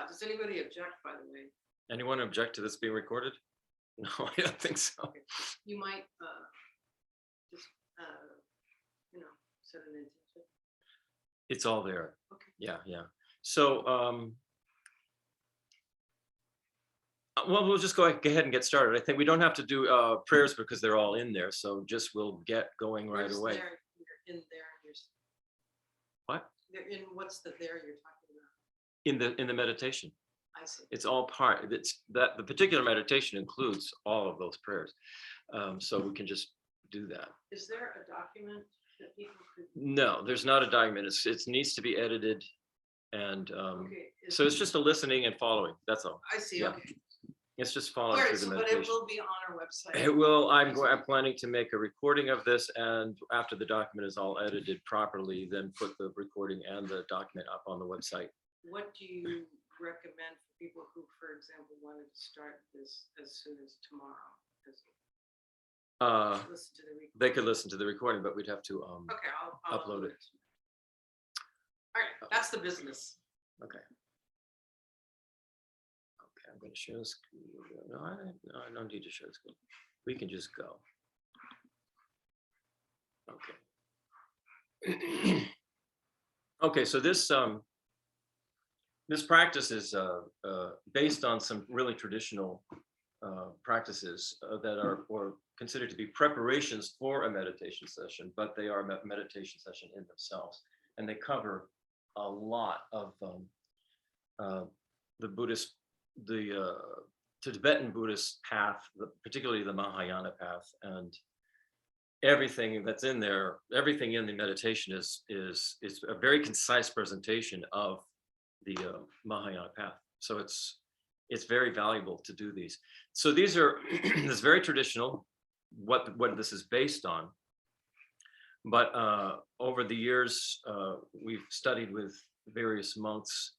Does anybody object, by the way? Anyone object to this being recorded? No, I don't think so. Okay. You might just, set an intention. It's all there. Okay. Yeah, yeah. So, well, we'll just go ahead and get started. I think we don't have to do prayers because they're all in there. So just we'll get going right away. There, you're in there. What? They're in what's the there you're talking about? In the meditation. I see. It's all part. It's that the particular meditation includes all of those prayers. So we can just do that. Is there a document that people could? No, there's not a document. It needs to be edited, and Okay. so it's just a listening and following. That's all. I see. Yeah. Okay. It's just All following right. through the So, but meditation. it will be on our website. It will. I'm planning to make a recording of this, and after the document is all edited properly, then put the recording and the document up on the website. What do you recommend for people who, for example, wanted to start this as soon as tomorrow? Listen to the recording. They could listen to the recording, but we'd have to Okay, I'll upload it. All right, that's the business. Okay. Okay, I'm going to share the screen. No, I don't need to share the screen. We can just go. Okay. Okay, so this practice is based on some really traditional practices that are or considered to be preparations for a meditation session, but they are a meditation session in themselves, and they cover a lot of the Buddhist, the Tibetan Buddhist path, particularly the Mahayana path, and everything that's in there. Everything in the meditation is a very concise presentation of the Mahayana path. So it's very valuable to do these. So these are this very traditional, what this is based on. But over the years, we've studied with various monks.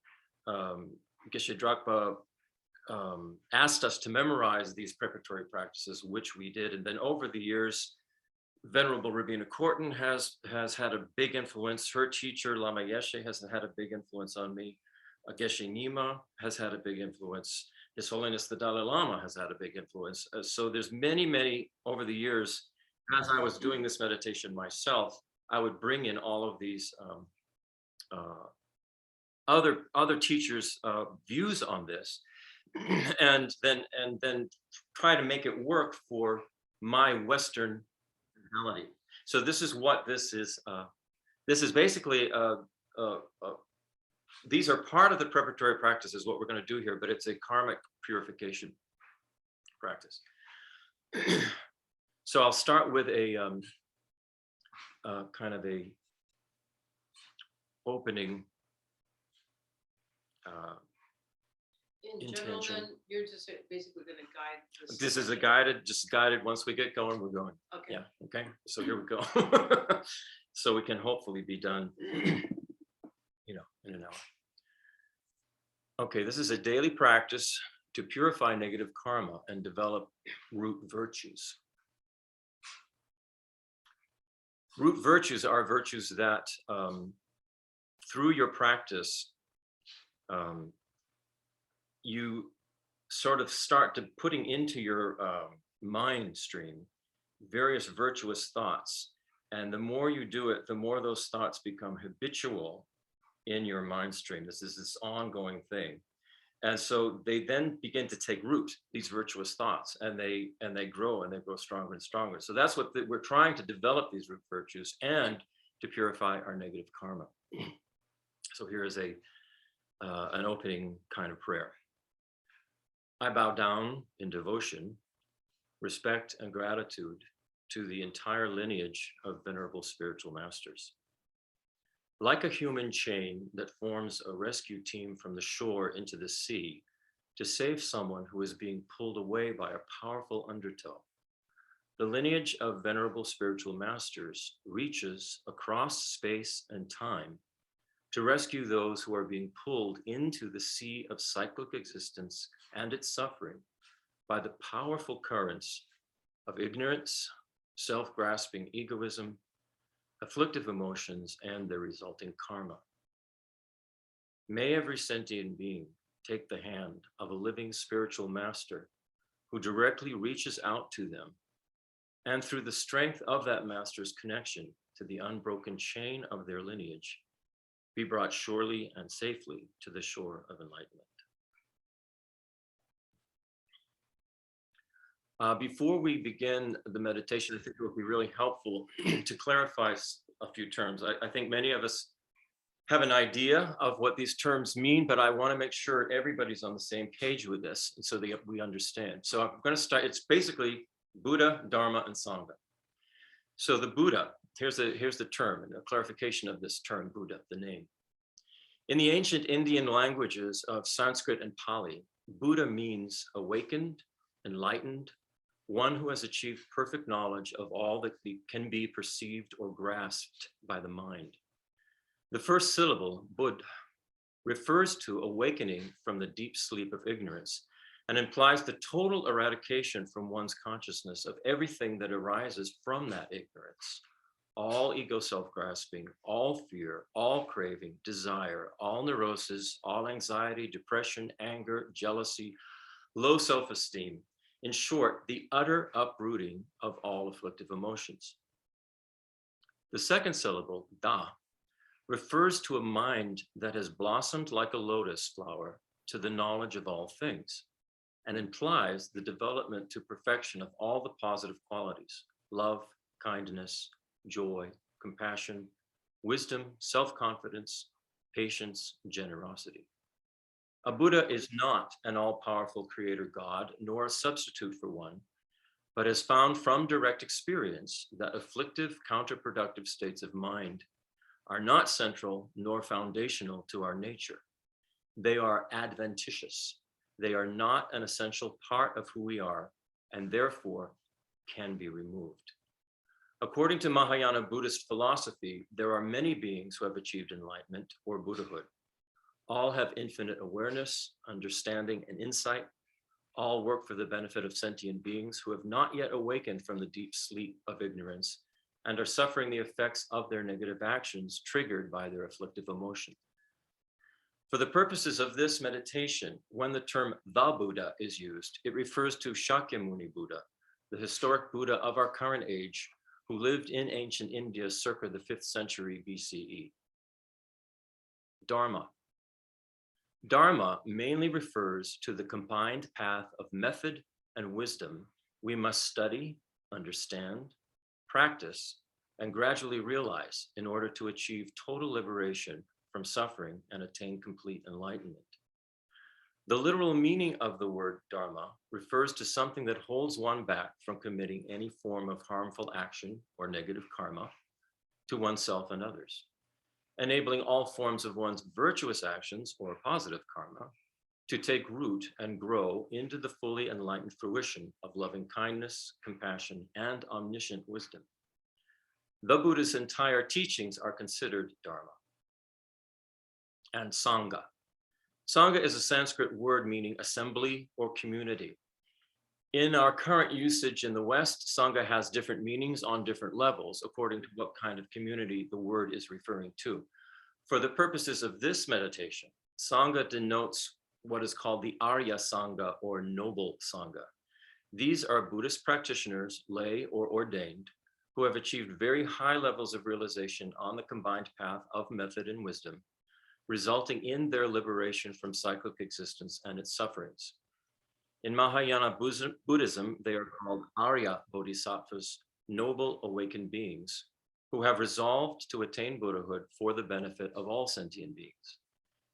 Geshe Drakpa asked us to memorize these preparatory practices, which we did. And then over the years, Venerable Robina Courtin has had a big influence. Her teacher, Lama Yeshe, has had a big influence on me. Geshe Nima has had a big influence. His Holiness, the Dalai Lama, has had a big influence. So there's many over the years. As I was doing this meditation myself, I would bring in all of these other teachers' views on this, and then try to make it work for my Western mentality. So this is what this is. This is basically these are part of the preparatory practices, what we're going to do here, but it's a karmic purification practice. So I'll start with a kind of a opening intention. Gentlemen, you're just basically going to guide this. This is just guided. Once we get going, we're going. Okay. Yeah. Okay. So here we go. So we can hopefully be done, in an hour. Okay. This is a daily practice to purify negative karma and develop root virtues. Root virtues are virtues that, through your practice, you sort of start to putting into your mind stream various virtuous thoughts. And the more you do it, the more those thoughts become habitual in your mind stream. This is this ongoing thing. And so they then begin to take root, these virtuous thoughts, and they grow stronger and stronger. So that's what we're trying to develop, these root virtues, and to purify our negative karma. So here is an opening kind of prayer. I bow down in devotion, respect, and gratitude to the entire lineage of venerable spiritual masters. Like a human chain that forms a rescue team from the shore into the sea to save someone who is being pulled away by a powerful undertow, the lineage of venerable spiritual masters reaches across space and time to rescue those who are being pulled into the sea of cyclic existence and its suffering by the powerful currents of ignorance, self-grasping egoism, afflictive emotions, and their resulting karma. May every sentient being take the hand of a living spiritual master who directly reaches out to them, and through the strength of that master's connection to the unbroken chain of their lineage, be brought surely and safely to the shore of enlightenment. Before we begin the meditation, I think it would be really helpful to clarify a few terms. I think many of us have an idea of what these terms mean, but I want to make sure everybody's on the same page with this so that we understand. So I'm going to start. It's basically Buddha, Dharma, and Sangha. So the Buddha, here's the term, and a clarification of this term, Buddha, the name. In the ancient Indian languages of Sanskrit and Pali, Buddha means awakened, enlightened, one who has achieved perfect knowledge of all that can be perceived or grasped by the mind. The first syllable, Buddha, refers to awakening from the deep sleep of ignorance and implies the total eradication from one's consciousness of everything that arises from that ignorance. All ego self-grasping, all fear, all craving, desire, all neurosis, all anxiety, depression, anger, jealousy, low self-esteem. In short, the utter uprooting of all afflictive emotions. The second syllable, Da, refers to a mind that has blossomed like a lotus flower to the knowledge of all things, and implies the development to perfection of all the positive qualities: love, kindness, joy, compassion, wisdom, self-confidence, patience, generosity. A Buddha is not an all-powerful creator God, nor a substitute for one, but has found from direct experience that afflictive, counterproductive states of mind are not central nor foundational to our nature. They are adventitious. They are not an essential part of who we are, and therefore can be removed. According to Mahayana Buddhist philosophy, there are many beings who have achieved enlightenment or Buddhahood. All have infinite awareness, understanding, and insight. All work for the benefit of sentient beings who have not yet awakened from the deep sleep of ignorance and are suffering the effects of their negative actions triggered by their afflictive emotion. For the purposes of this meditation, when the term the Buddha is used, it refers to Shakyamuni Buddha, the historic Buddha of our current age, who lived in ancient India circa the 5th century BCE. Dharma. Dharma mainly refers to the combined path of method and wisdom we must study, understand, practice, and gradually realize in order to achieve total liberation from suffering and attain complete enlightenment. The literal meaning of the word dharma refers to something that holds one back from committing any form of harmful action or negative karma to oneself and others, enabling all forms of one's virtuous actions or positive karma to take root and grow into the fully enlightened fruition of loving kindness, compassion, and omniscient wisdom. The Buddha's entire teachings are considered dharma. And Sangha. Sangha is a Sanskrit word meaning assembly or community. In our current usage in the West, Sangha has different meanings on different levels according to what kind of community the word is referring to. For the purposes of this meditation, Sangha denotes what is called the Arya Sangha or Noble Sangha. These are Buddhist practitioners, lay or ordained, who have achieved very high levels of realization on the combined path of method and wisdom, resulting in their liberation from cyclic existence and its sufferings. In Mahayana Buddhism, they are called Arya Bodhisattvas, noble awakened beings, who have resolved to attain Buddhahood for the benefit of all sentient beings.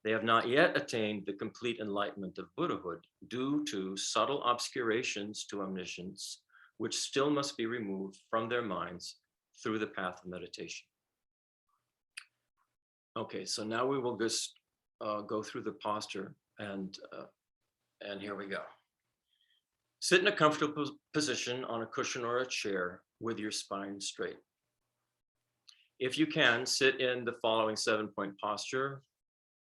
They have not yet attained the complete enlightenment of Buddhahood due to subtle obscurations to omniscience, which still must be removed from their minds through the path of meditation. Okay, so now we will just go through the posture, and here we go. Sit in a comfortable position on a cushion or a chair with your spine straight. If you can, sit in the following 7-point posture.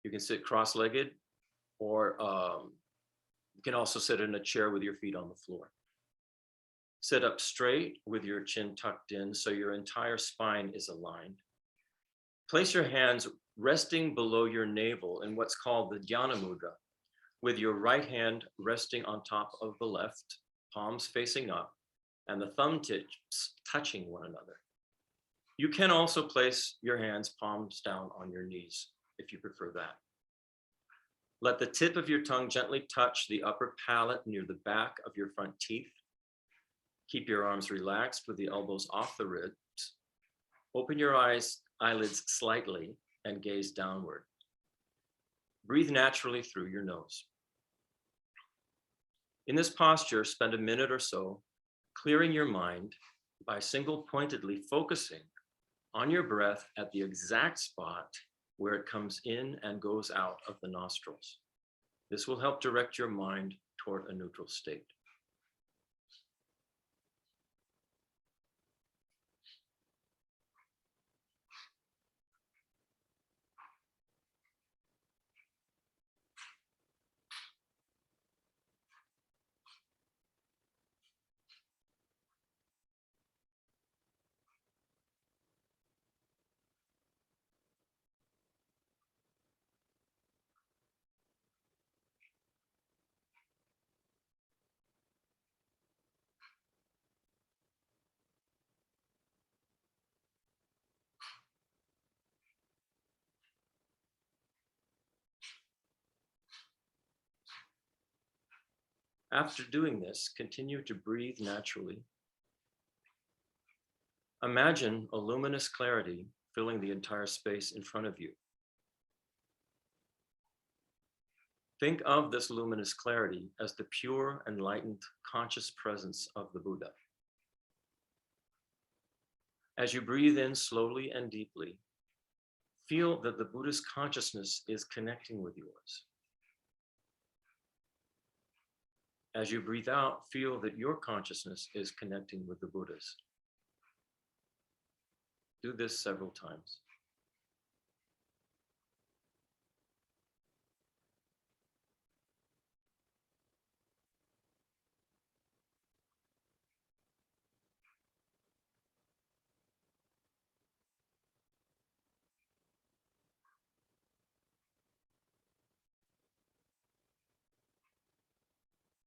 You can sit cross-legged, or you can also sit in a chair with your feet on the floor. Sit up straight with your chin tucked in so your entire spine is aligned. Place your hands resting below your navel in what's called the Jana Mudra, with your right hand resting on top of the left, palms facing up, and the thumb tips touching one another. You can also place your hands palms down on your knees if you prefer that. Let the tip of your tongue gently touch the upper palate near the back of your front teeth. Keep your arms relaxed with the elbows off the ribs. Open your eyelids slightly and gaze downward. Breathe naturally through your nose. In this posture, spend a minute or so clearing your mind by single-pointedly focusing on your breath at the exact spot where it comes in and goes out of the nostrils. This will help direct your mind toward a neutral state. After doing this, continue to breathe naturally. Imagine a luminous clarity filling the entire space in front of you. Think of this luminous clarity as the pure, enlightened, conscious presence of the Buddha. As you breathe in slowly and deeply, feel that the Buddha's consciousness is connecting with yours. As you breathe out, feel that your consciousness is connecting with the Buddha's. Do this several times.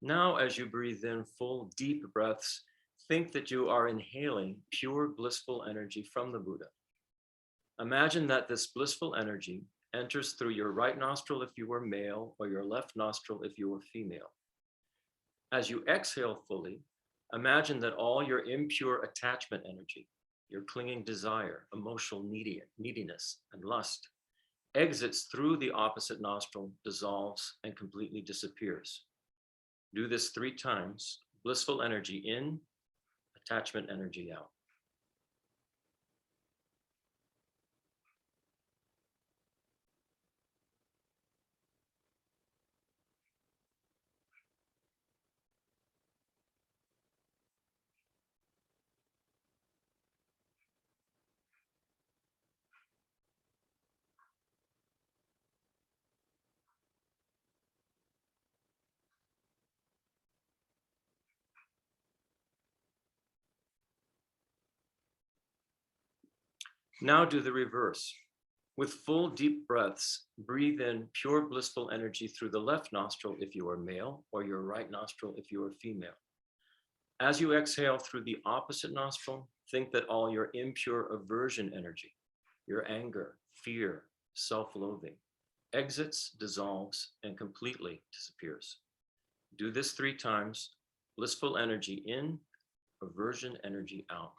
Now, as you breathe in full, deep breaths, think that you are inhaling pure, blissful energy from the Buddha. Imagine that this blissful energy enters through your right nostril if you were male, or your left nostril if you were female. As you exhale fully, imagine that all your impure attachment energy, your clinging desire, emotional neediness, and lust, exits through the opposite nostril, dissolves, and completely disappears. Do this 3 times. Blissful energy in, attachment energy out. Now do the reverse. With full deep breaths, breathe in pure blissful energy through the left nostril if you are male, or your right nostril if you are female. As you exhale through the opposite nostril, think that all your impure aversion energy, your anger, fear, self-loathing, exits, dissolves, and completely disappears. Do this 3 times. Blissful energy in, aversion energy out.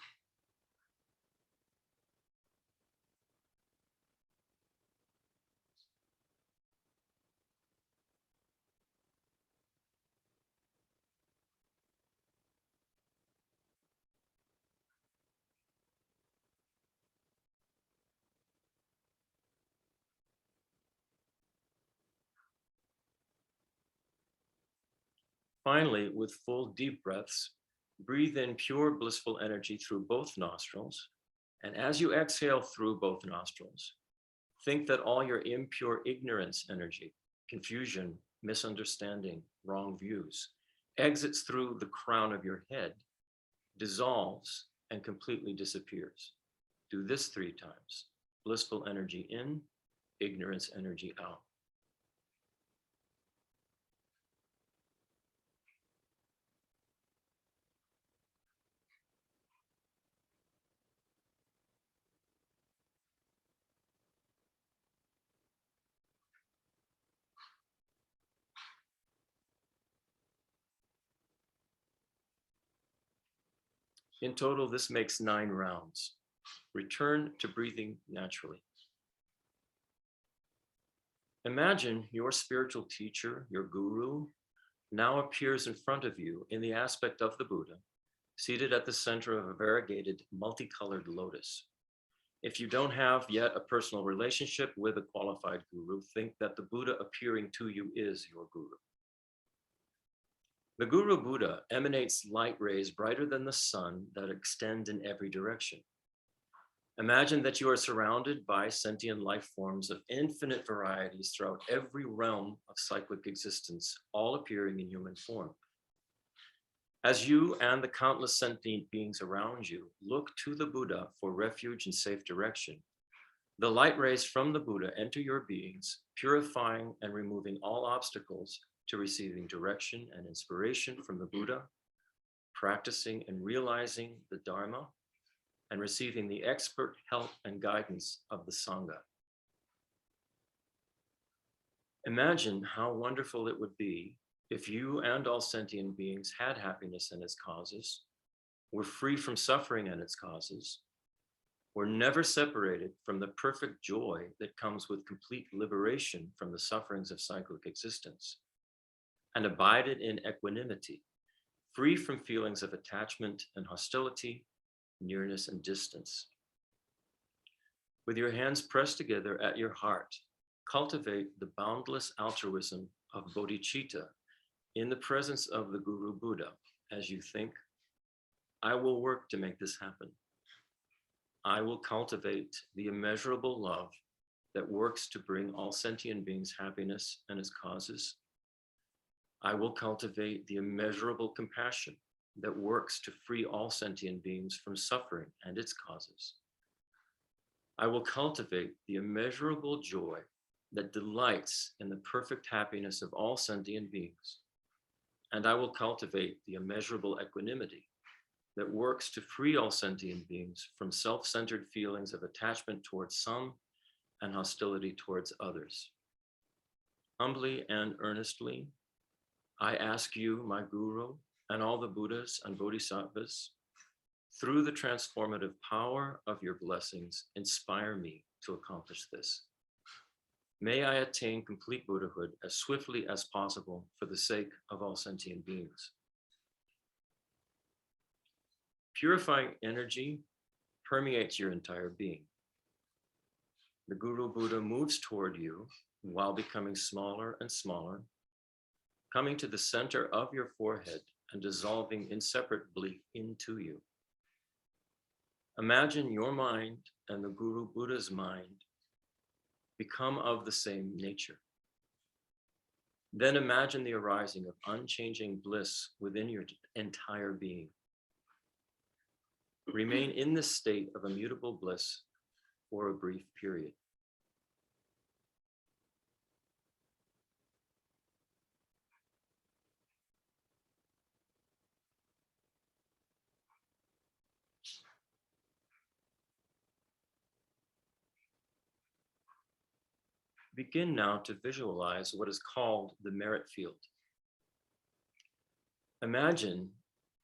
Finally, with full deep breaths, breathe in pure blissful energy through both nostrils. And as you exhale through both nostrils, think that all your impure ignorance energy, confusion, misunderstanding, wrong views, exits through the crown of your head, dissolves, and completely disappears. Do this 3 times. Blissful energy in, ignorance energy out. In total, this makes 9 rounds. Return to breathing naturally. Imagine your spiritual teacher, your guru, now appears in front of you in the aspect of the Buddha, seated at the center of a variegated, multicolored lotus. If you don't have yet a personal relationship with a qualified guru, think that the Buddha appearing to you is your guru. The Guru Buddha emanates light rays brighter than the sun that extend in every direction. Imagine that you are surrounded by sentient life forms of infinite varieties throughout every realm of cyclic existence, all appearing in human form. As you and the countless sentient beings around you look to the Buddha for refuge and safe direction, the light rays from the Buddha enter your beings, purifying and removing all obstacles to receiving direction and inspiration from the Buddha, practicing and realizing the Dharma, and receiving the expert help and guidance of the Sangha. Imagine how wonderful it would be if you and all sentient beings had happiness and its causes, were free from suffering and its causes, were never separated from the perfect joy that comes with complete liberation from the sufferings of cyclic existence, and abided in equanimity, free from feelings of attachment and hostility, nearness and distance. With your hands pressed together at your heart, cultivate the boundless altruism of bodhicitta in the presence of the Guru Buddha as you think, I will work to make this happen. I will cultivate the immeasurable love that works to bring all sentient beings happiness and its causes. I will cultivate the immeasurable compassion that works to free all sentient beings from suffering and its causes. I will cultivate the immeasurable joy that delights in the perfect happiness of all sentient beings. And I will cultivate the immeasurable equanimity that works to free all sentient beings from self-centered feelings of attachment towards some and hostility towards others. Humbly and earnestly, I ask you, my Guru, and all the Buddhas and Bodhisattvas, through the transformative power of your blessings, inspire me to accomplish this. May I attain complete Buddhahood as swiftly as possible for the sake of all sentient beings. Purifying energy permeates your entire being. The Guru Buddha moves toward you while becoming smaller and smaller, coming to the center of your forehead and dissolving inseparably into you. Imagine your mind and the Guru Buddha's mind become of the same nature. Then imagine the arising of unchanging bliss within your entire being. Remain in this state of immutable bliss for a brief period. Begin now to visualize what is called the merit field. Imagine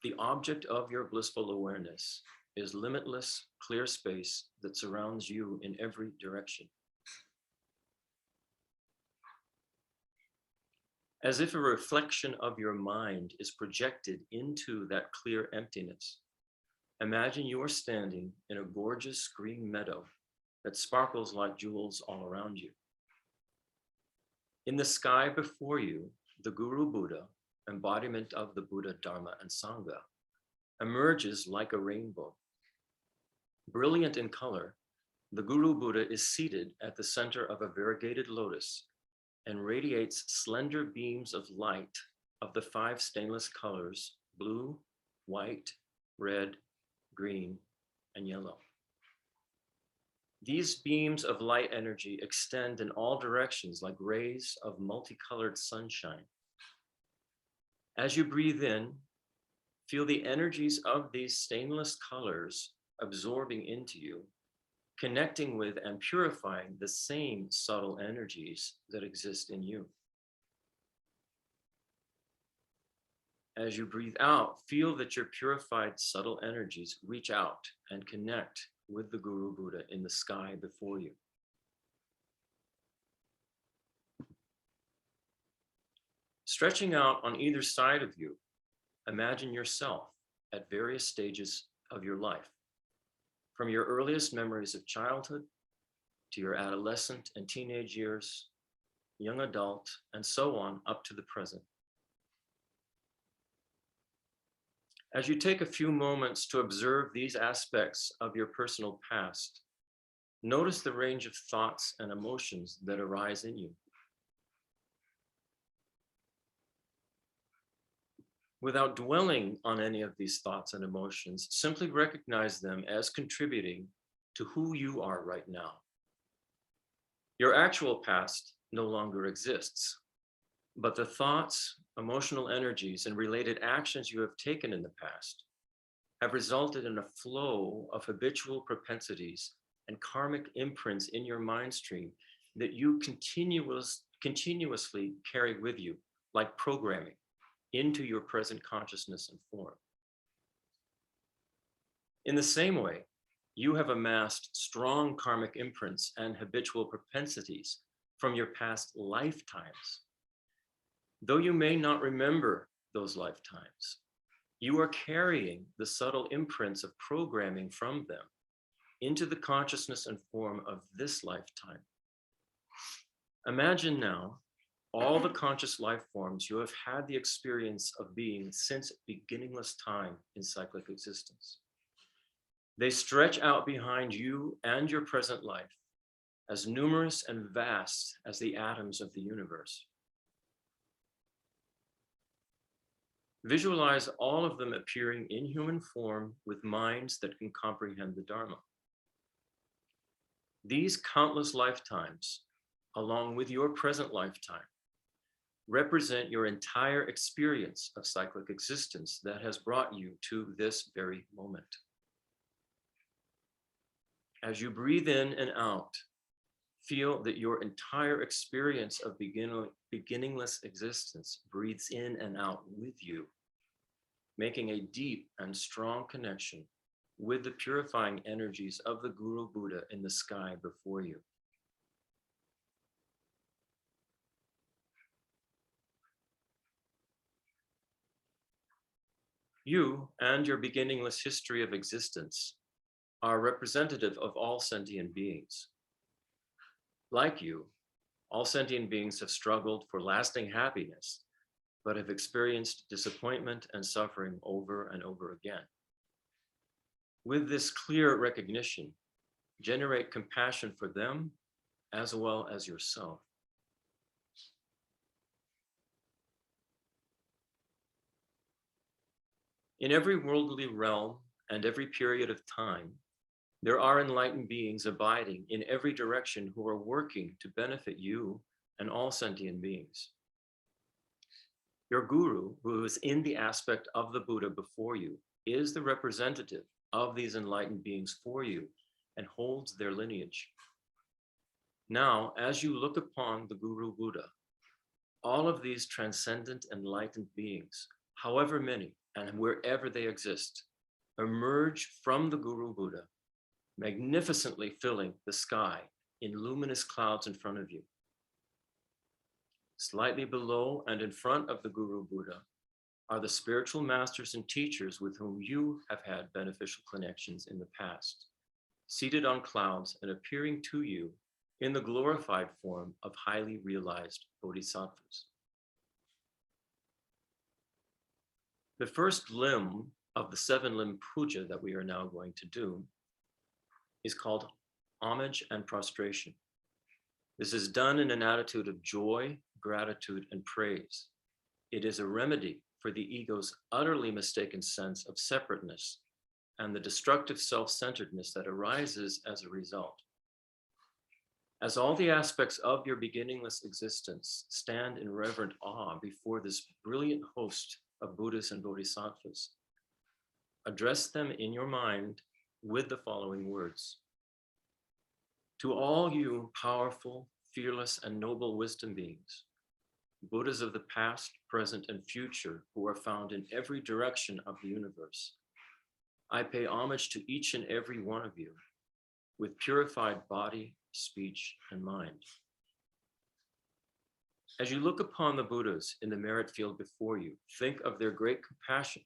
the object of your blissful awareness is limitless, clear space that surrounds you in every direction. As if a reflection of your mind is projected into that clear emptiness, imagine you are standing in a gorgeous green meadow that sparkles like jewels all around you. In the sky before you, the Guru Buddha, embodiment of the Buddha, Dharma, and Sangha, emerges like a rainbow. Brilliant in color, the Guru Buddha is seated at the center of a variegated lotus and radiates slender beams of light of the 5 stainless colors, blue, white, red, green, and yellow. These beams of light energy extend in all directions like rays of multicolored sunshine. As you breathe in, feel the energies of these stainless colors absorbing into you, connecting with and purifying the same subtle energies that exist in you. As you breathe out, feel that your purified subtle energies reach out and connect with the Guru Buddha in the sky before you. Stretching out on either side of you, imagine yourself at various stages of your life, from your earliest memories of childhood to your adolescent and teenage years, young adult, and so on up to the present. As you take a few moments to observe these aspects of your personal past, notice the range of thoughts and emotions that arise in you. Without dwelling on any of these thoughts and emotions, simply recognize them as contributing to who you are right now. Your actual past no longer exists, but the thoughts, emotional energies, and related actions you have taken in the past have resulted in a flow of habitual propensities and karmic imprints in your mind stream that you continuously carry with you, like programming, into your present consciousness and form. In the same way, you have amassed strong karmic imprints and habitual propensities from your past lifetimes. Though you may not remember those lifetimes, you are carrying the subtle imprints of programming from them into the consciousness and form of this lifetime. Imagine now all the conscious life forms you have had the experience of being since beginningless time in cyclic existence. They stretch out behind you and your present life, as numerous and vast as the atoms of the universe. Visualize all of them appearing in human form with minds that can comprehend the Dharma. These countless lifetimes, along with your present lifetime, represent your entire experience of cyclic existence that has brought you to this very moment. As you breathe in and out, feel that your entire experience of beginningless existence breathes in and out with you, making a deep and strong connection with the purifying energies of the Guru Buddha in the sky before you. You and your beginningless history of existence are representative of all sentient beings. Like you, all sentient beings have struggled for lasting happiness, but have experienced disappointment and suffering over and over again. With this clear recognition, generate compassion for them as well as yourself. In every worldly realm and every period of time, there are enlightened beings abiding in every direction who are working to benefit you and all sentient beings. Your guru, who is in the aspect of the Buddha before you, is the representative of these enlightened beings for you and holds their lineage. Now, as you look upon the Guru Buddha, all of these transcendent enlightened beings, however many and wherever they exist, emerge from the Guru Buddha, magnificently filling the sky in luminous clouds in front of you. Slightly below and in front of the Guru Buddha are the spiritual masters and teachers with whom you have had beneficial connections in the past, seated on clouds and appearing to you in the glorified form of highly realized bodhisattvas. The first limb of the 7-limb puja that we are now going to do is called Homage and Prostration. This is done in an attitude of joy, gratitude, and praise. It is a remedy for the ego's utterly mistaken sense of separateness and the destructive self-centeredness that arises as a result. As all the aspects of your beginningless existence stand in reverent awe before this brilliant host of Buddhas and Bodhisattvas, address them in your mind with the following words. To all you powerful, fearless, and noble wisdom beings, Buddhas of the past, present, and future who are found in every direction of the universe. I pay homage to each and every one of you with purified body, speech, and mind. As you look upon the Buddhas in the merit field before you, think of their great compassion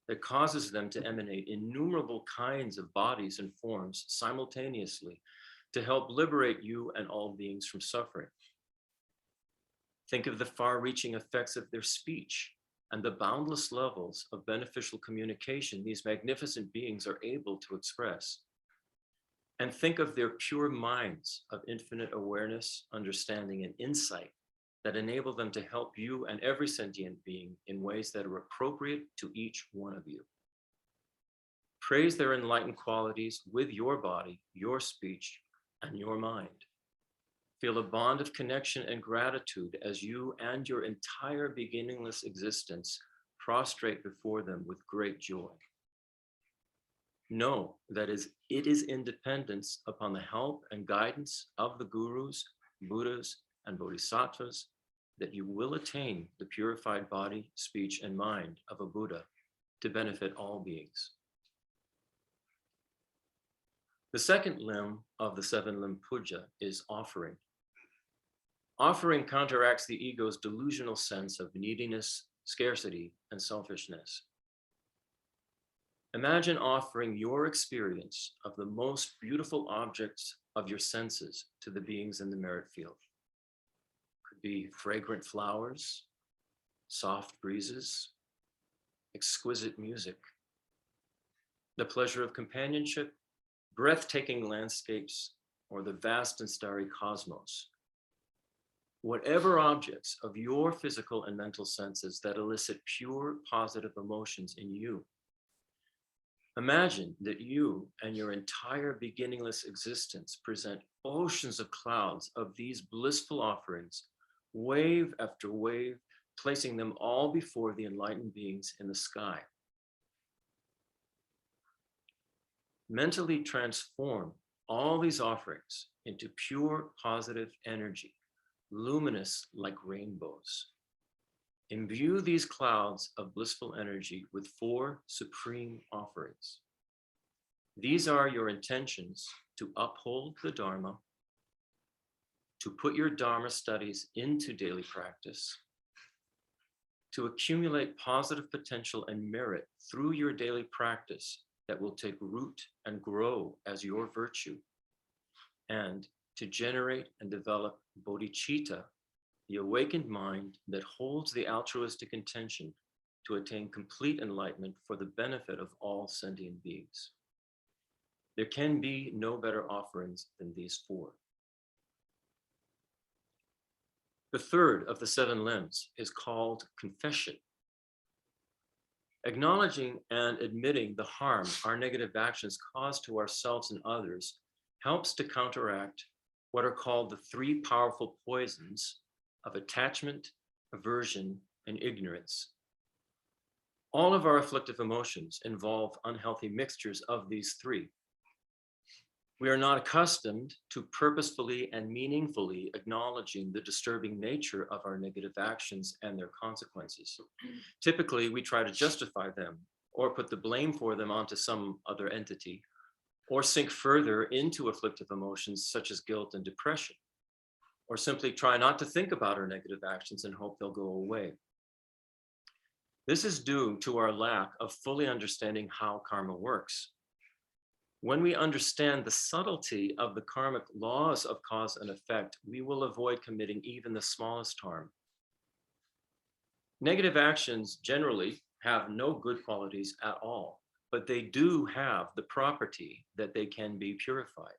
that causes them to emanate innumerable kinds of bodies and forms simultaneously to help liberate you and all beings from suffering. Think of the far-reaching effects of their speech and the boundless levels of beneficial communication these magnificent beings are able to express. And think of their pure minds of infinite awareness, understanding, and insight that enable them to help you and every sentient being in ways that are appropriate to each one of you. Praise their enlightened qualities with your body, your speech, and your mind. Feel a bond of connection and gratitude as you and your entire beginningless existence prostrate before them with great joy. Know that it is in dependence upon the help and guidance of the gurus, Buddhas, and Bodhisattvas that you will attain the purified body, speech, and mind of a Buddha to benefit all beings. The second limb of the seven-limb puja is offering. Offering counteracts the ego's delusional sense of neediness, scarcity, and selfishness. Imagine offering your experience of the most beautiful objects of your senses to the beings in the merit field. Could be fragrant flowers, soft breezes, exquisite music, the pleasure of companionship, breathtaking landscapes, or the vast and starry cosmos. Whatever objects of your physical and mental senses that elicit pure positive emotions in you. Imagine that you and your entire beginningless existence present oceans of clouds of these blissful offerings, wave after wave, placing them all before the enlightened beings in the sky. Mentally transform all these offerings into pure positive energy, luminous like rainbows. Imbue these clouds of blissful energy with 4 supreme offerings. These are your intentions to uphold the Dharma, to put your Dharma studies into daily practice, to accumulate positive potential and merit through your daily practice that will take root and grow as your virtue, and to generate and develop bodhicitta, the awakened mind that holds the altruistic intention to attain complete enlightenment for the benefit of all sentient beings. There can be no better offerings than these 4. The third of the 7 limbs is called confession. Acknowledging and admitting the harm our negative actions cause to ourselves and others helps to counteract what are called the 3 powerful poisons of attachment, aversion, and ignorance. All of our afflictive emotions involve unhealthy mixtures of these 3. We are not accustomed to purposefully and meaningfully acknowledging the disturbing nature of our negative actions and their consequences. Typically, we try to justify them or put the blame for them onto some other entity, or sink further into afflictive emotions such as guilt and depression, or simply try not to think about our negative actions and hope they'll go away. This is due to our lack of fully understanding how karma works. When we understand the subtlety of the karmic laws of cause and effect, we will avoid committing even the smallest harm. Negative actions generally have no good qualities at all, but they do have the property that they can be purified.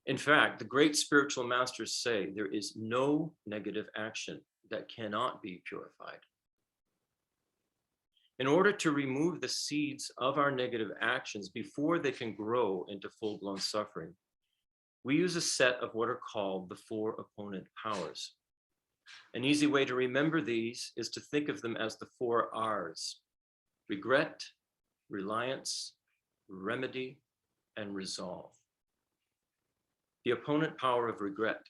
In fact, the great spiritual masters say there is no negative action that cannot be purified. In order to remove the seeds of our negative actions before they can grow into full-blown suffering, we use a set of what are called the 4 opponent powers. An easy way to remember these is to think of them as the 4 R's: regret, reliance, remedy, and resolve. The opponent power of regret.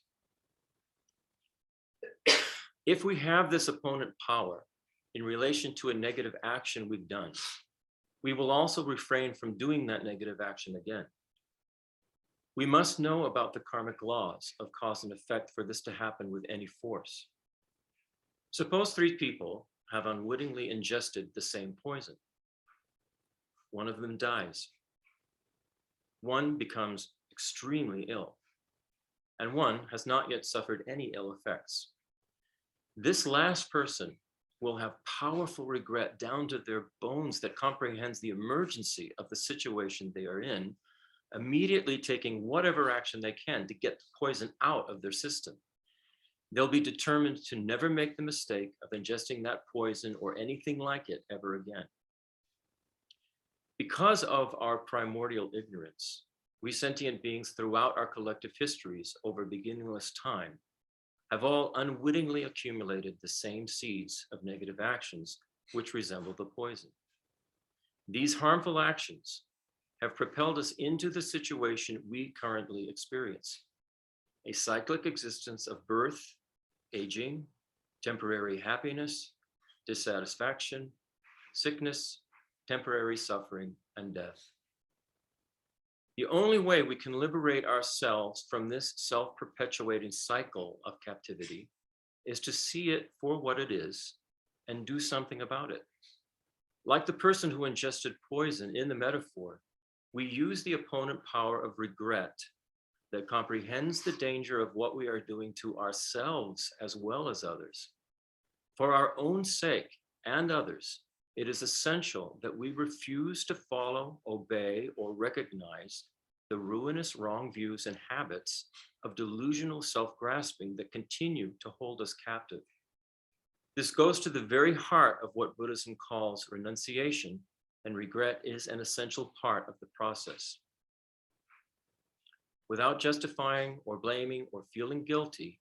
If we have this opponent power in relation to a negative action we've done, we will also refrain from doing that negative action again. We must know about the karmic laws of cause and effect for this to happen with any force. Suppose 3 people have unwittingly ingested the same poison. One of them dies. One becomes extremely ill, and one has not yet suffered any ill effects. This last person will have powerful regret down to their bones that comprehends the emergency of the situation they are in, immediately taking whatever action they can to get the poison out of their system. They'll be determined to never make the mistake of ingesting that poison or anything like it ever again. Because of our primordial ignorance, we sentient beings throughout our collective histories over beginningless time have all unwittingly accumulated the same seeds of negative actions which resemble the poison. These harmful actions have propelled us into the situation we currently experience, a cyclic existence of birth, aging, temporary happiness, dissatisfaction, sickness, temporary suffering, and death. The only way we can liberate ourselves from this self-perpetuating cycle of captivity is to see it for what it is and do something about it. Like the person who ingested poison in the metaphor, we use the opponent power of regret that comprehends the danger of what we are doing to ourselves as well as others. For our own sake and others, it is essential that we refuse to follow, obey, or recognize the ruinous wrong views and habits of delusional self-grasping that continue to hold us captive. This goes to the very heart of what Buddhism calls renunciation, and regret is an essential part of the process. Without justifying or blaming or feeling guilty,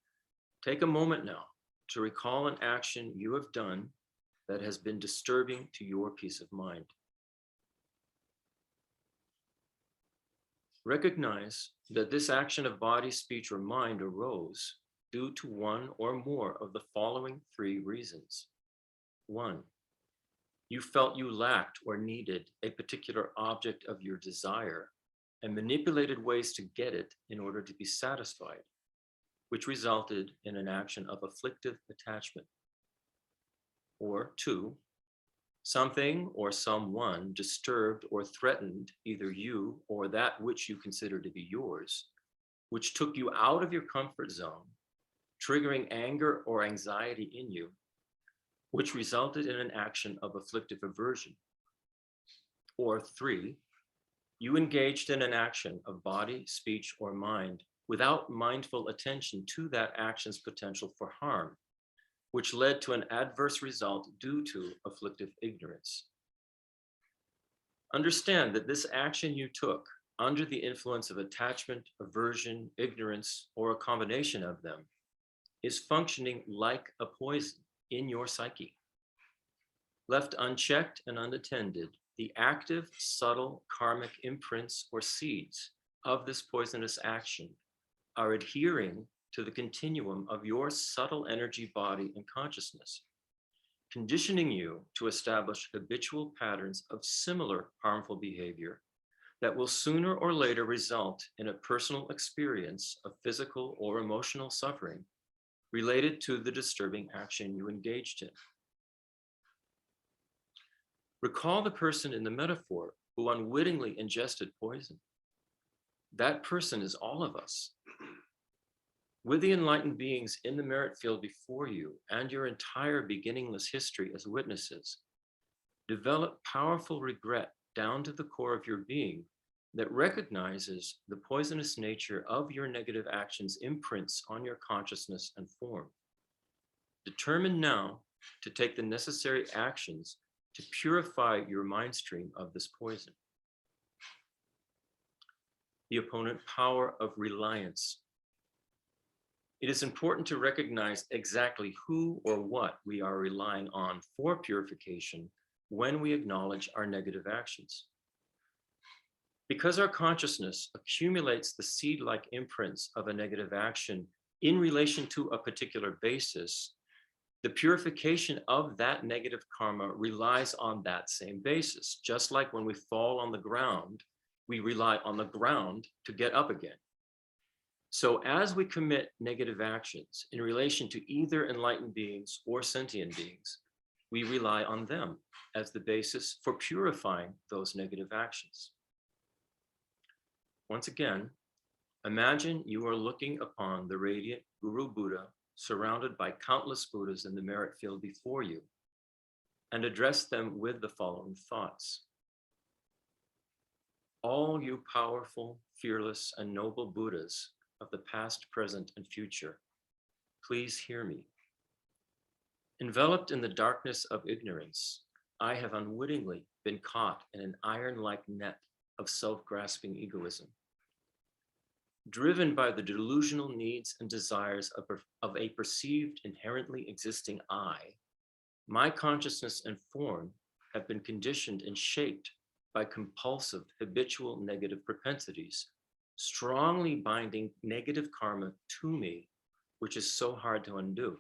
take a moment now to recall an action you have done that has been disturbing to your peace of mind. Recognize that this action of body, speech, or mind arose due to one or more of the following 3 reasons. 1, you felt you lacked or needed a particular object of your desire and manipulated ways to get it in order to be satisfied, which resulted in an action of afflictive attachment. Or 2, something or someone disturbed or threatened either you or that which you consider to be yours, which took you out of your comfort zone, triggering anger or anxiety in you, which resulted in an action of afflictive aversion. Or 3, you engaged in an action of body, speech, or mind without mindful attention to that action's potential for harm, which led to an adverse result due to afflictive ignorance. Understand that this action you took under the influence of attachment, aversion, ignorance, or a combination of them is functioning like a poison in your psyche. Left unchecked and unattended, the active, subtle karmic imprints or seeds of this poisonous action are adhering to the continuum of your subtle energy, body, and consciousness, conditioning you to establish habitual patterns of similar harmful behavior that will sooner or later result in a personal experience of physical or emotional suffering related to the disturbing action you engaged in. Recall the person in the metaphor who unwittingly ingested poison. That person is all of us. With the enlightened beings in the merit field before you and your entire beginningless history as witnesses, develop powerful regret down to the core of your being that recognizes the poisonous nature of your negative actions imprints on your consciousness and form. Determine now to take the necessary actions to purify your mind stream of this poison. The opponent power of reliance. It is important to recognize exactly who or what we are relying on for purification when we acknowledge our negative actions. Because our consciousness accumulates the seed-like imprints of a negative action in relation to a particular basis, The purification of that negative karma relies on that same basis. Just like when we fall on the ground, we rely on the ground to get up again. So as we commit negative actions in relation to either enlightened beings or sentient beings, we rely on them as the basis for purifying those negative actions. Once again, imagine you are looking upon the radiant Guru Buddha surrounded by countless Buddhas in the merit field before you, and address them with the following thoughts. All you powerful, fearless, and noble Buddhas of the past, present, and future, please hear me. Enveloped in the darkness of ignorance, I have unwittingly been caught in an iron-like net of self-grasping egoism. Driven by the delusional needs and desires of a perceived inherently existing I, my consciousness and form have been conditioned and shaped by compulsive, habitual negative propensities, strongly binding negative karma to me, which is so hard to undo.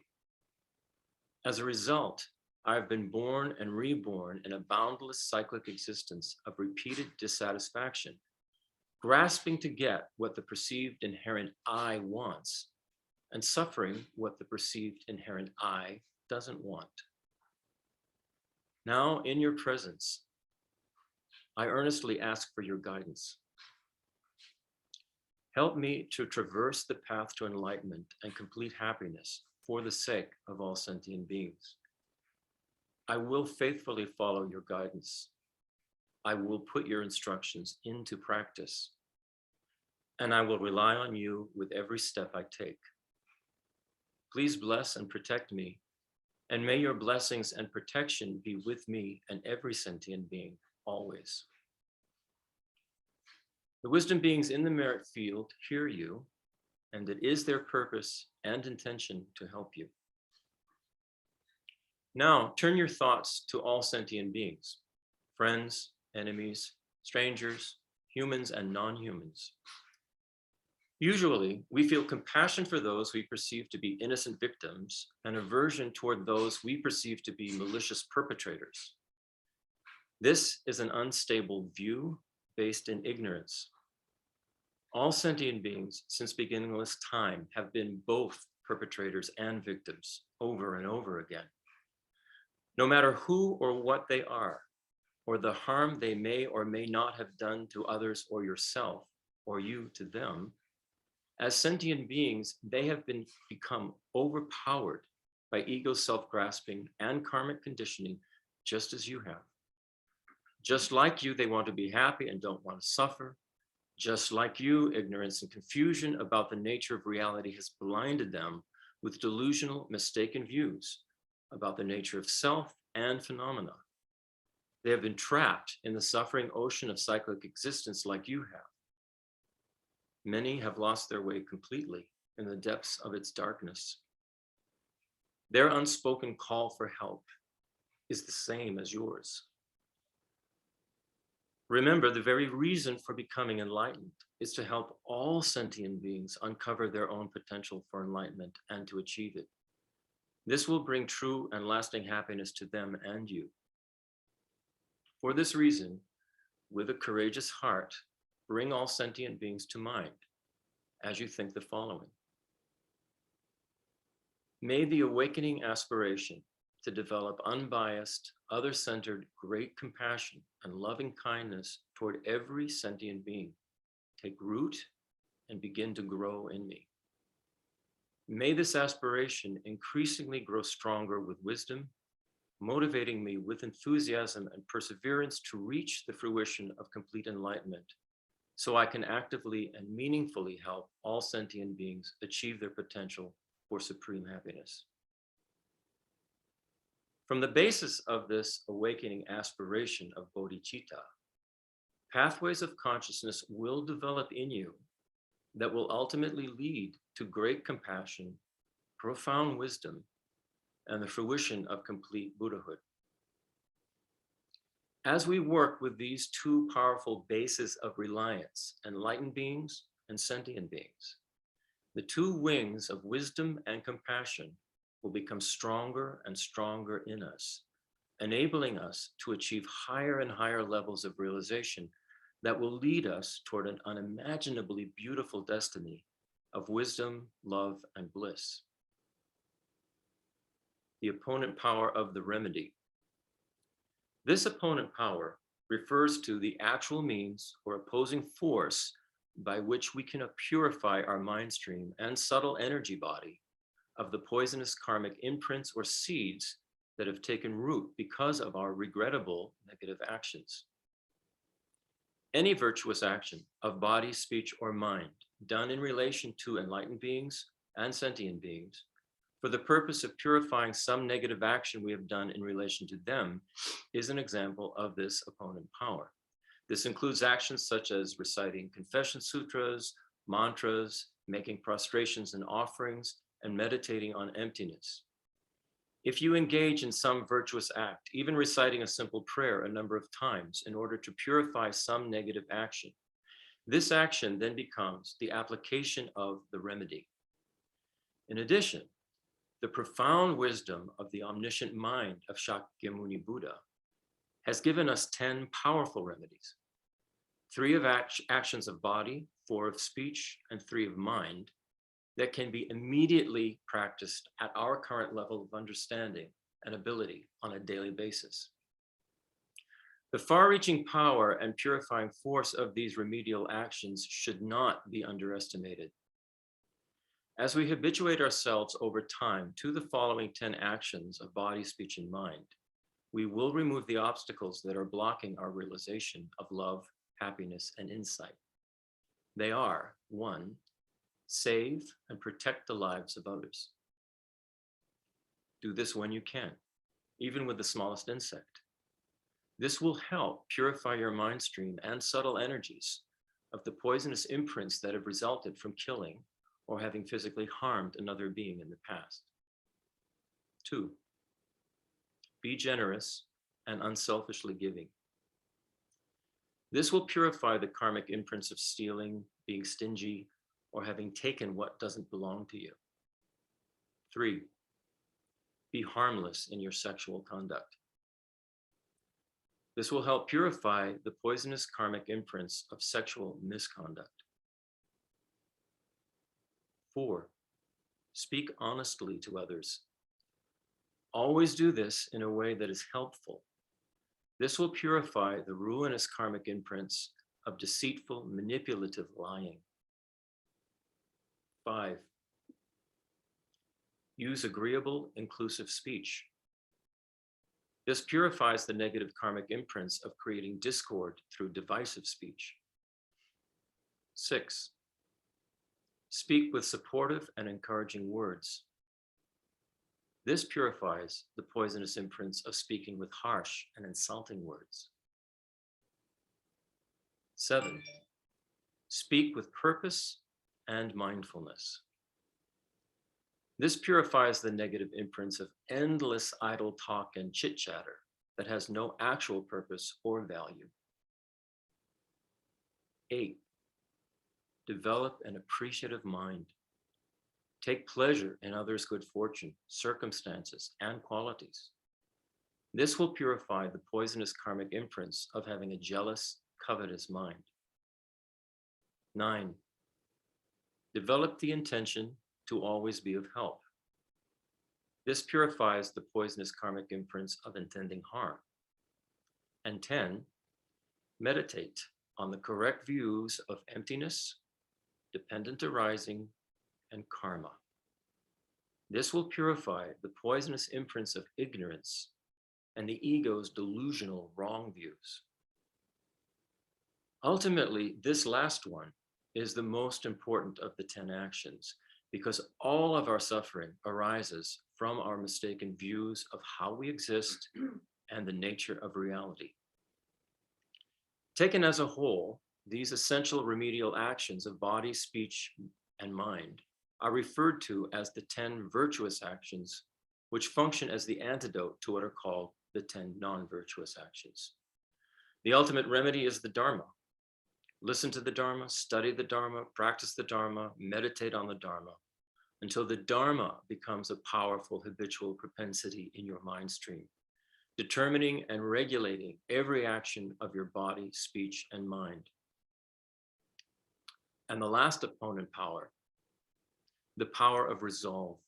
As a result, I've been born and reborn in a boundless cyclic existence of repeated dissatisfaction, grasping to get what the perceived inherent I wants, and suffering what the perceived inherent I doesn't want. Now, in your presence, I earnestly ask for your guidance. Help me to traverse the path to enlightenment and complete happiness for the sake of all sentient beings. I will faithfully follow your guidance. I will put your instructions into practice, and I will rely on you with every step I take. Please bless and protect me, and may your blessings and protection be with me and every sentient being always. The wisdom beings in the merit field hear you, and it is their purpose and intention to help you. Now, turn your thoughts to all sentient beings, friends, enemies, strangers, humans, and non-humans. Usually, we feel compassion for those we perceive to be innocent victims and aversion toward those we perceive to be malicious perpetrators. This is an unstable view based in ignorance. All sentient beings since beginningless time have been both perpetrators and victims over and over again. No matter who or what they are, or the harm they may or may not have done to others or yourself, or you to them, as sentient beings, they have become overpowered by ego self-grasping and karmic conditioning, just as you have. Just like you, they want to be happy and don't want to suffer. Just like you, ignorance and confusion about the nature of reality has blinded them with delusional, mistaken views about the nature of self and phenomena. They have been trapped in the suffering ocean of cyclic existence like you have. Many have lost their way completely in the depths of its darkness. Their unspoken call for help is the same as yours. Remember, the very reason for becoming enlightened is to help all sentient beings uncover their own potential for enlightenment and to achieve it. This will bring true and lasting happiness to them and you. For this reason, with a courageous heart, bring all sentient beings to mind as you think the following. May the awakening aspiration to develop unbiased, other-centered, great compassion and loving kindness toward every sentient being take root and begin to grow in me. May this aspiration increasingly grow stronger with wisdom, motivating me with enthusiasm and perseverance to reach the fruition of complete enlightenment, so I can actively and meaningfully help all sentient beings achieve their potential for supreme happiness. From the basis of this awakening aspiration of bodhicitta, pathways of consciousness will develop in you that will ultimately lead to great compassion, profound wisdom, and the fruition of complete Buddhahood. As we work with these two powerful bases of reliance, enlightened beings and sentient beings, the two wings of wisdom and compassion will become stronger and stronger in us, enabling us to achieve higher and higher levels of realization that will lead us toward an unimaginably beautiful destiny of wisdom, love, and bliss. The opponent power of the remedy. This opponent power refers to the actual means or opposing force by which we can purify our mind stream and subtle energy body of the poisonous karmic imprints or seeds that have taken root because of our regrettable negative actions. Any virtuous action of body, speech, or mind done in relation to enlightened beings and sentient beings for the purpose of purifying some negative action we have done in relation to them is an example of this opponent power. This includes actions such as reciting confession sutras, mantras, making prostrations and offerings, and meditating on emptiness. If you engage in some virtuous act, even reciting a simple prayer a number of times in order to purify some negative action, this action then becomes the application of the remedy. In addition, the profound wisdom of the omniscient mind of Shakyamuni Buddha has given us 10 powerful remedies, 3 of actions of body, 4 of speech, and 3 of mind that can be immediately practiced at our current level of understanding and ability on a daily basis. The far-reaching power and purifying force of these remedial actions should not be underestimated. As we habituate ourselves over time to the following 10 actions of body, speech, and mind, we will remove the obstacles that are blocking our realization of love, happiness, and insight. They are: 1, save and protect the lives of others. Do this when you can, even with the smallest insect. This will help purify your mind stream and subtle energies of the poisonous imprints that have resulted from killing or having physically harmed another being in the past. 2, be generous and unselfishly giving. This will purify the karmic imprints of stealing, being stingy, or having taken what doesn't belong to you. 3, be harmless in your sexual conduct. This will help purify the poisonous karmic imprints of sexual misconduct. 4, speak honestly to others. Always do this in a way that is helpful. This will purify the ruinous karmic imprints of deceitful, manipulative lying. 5, use agreeable, inclusive speech. This purifies the negative karmic imprints of creating discord through divisive speech. 6, speak with supportive and encouraging words. This purifies the poisonous imprints of speaking with harsh and insulting words. 7, speak with purpose and mindfulness. This purifies the negative imprints of endless idle talk and chit-chatter that has no actual purpose or value. 8, develop an appreciative mind. Take pleasure in others' good fortune, circumstances, and qualities. This will purify the poisonous karmic imprints of having a jealous, covetous mind. 9, develop the intention to always be of help. This purifies the poisonous karmic imprints of intending harm. And 10, meditate on the correct views of emptiness, dependent arising, and karma. This will purify the poisonous imprints of ignorance and the ego's delusional wrong views. Ultimately, this last one is the most important of the 10 actions because all of our suffering arises from our mistaken views of how we exist and the nature of reality. Taken as a whole, these essential remedial actions of body, speech, and mind are referred to as the 10 virtuous actions, which function as the antidote to what are called the 10 non-virtuous actions. The ultimate remedy is the Dharma. Listen to the Dharma, study the Dharma, practice the Dharma, meditate on the Dharma, until the Dharma becomes a powerful habitual propensity in your mind stream, determining and regulating every action of your body, speech, and mind. And the last opponent power, the power of resolve.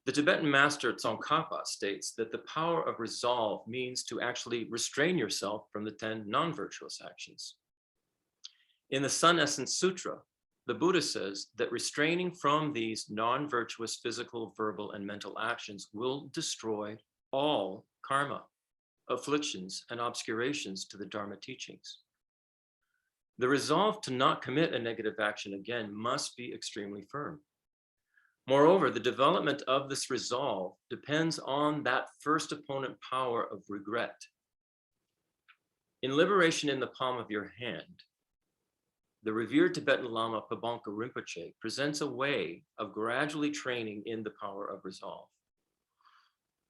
The Tibetan master Tsongkhapa states that the power of resolve means to actually restrain yourself from the 10 non-virtuous actions. In the Sun Essence Sutra, the Buddha says that restraining from these non-virtuous physical, verbal, and mental actions will destroy all karma, afflictions, and obscurations to the Dharma teachings. The resolve to not commit a negative action again must be extremely firm. Moreover, the development of this resolve depends on that first opponent power of regret. In Liberation in the Palm of Your Hand, the revered Tibetan Lama Pabongka Rinpoche presents a way of gradually training in the power of resolve.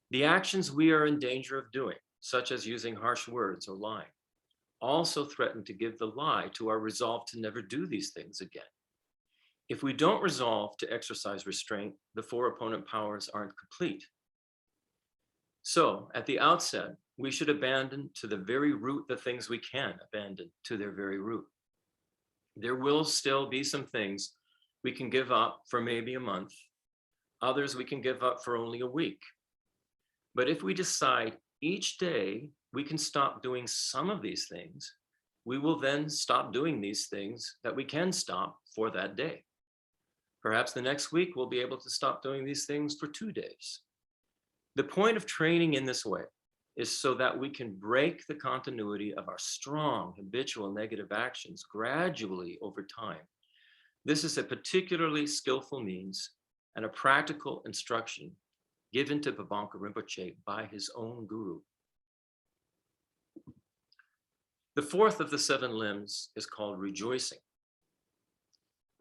The actions we are in danger of doing, such as using harsh words or lying, also threaten to give the lie to our resolve to never do these things again. If we don't resolve to exercise restraint, the 4 opponent powers aren't complete. So at the outset, we should abandon to the very root the things we can abandon to their very root. There will still be some things we can give up for maybe a month. Others we can give up for only a week. But if we decide each day we can stop doing some of these things, we will then stop doing these things that we can stop for that day. Perhaps the next week we'll be able to stop doing these things for 2 days. The point of training in this way is so that we can break the continuity of our strong habitual negative actions gradually over time. This is a particularly skillful means and a practical instruction given to Pabongka Rinpoche by his own guru. The 4th of the 7 limbs is called rejoicing.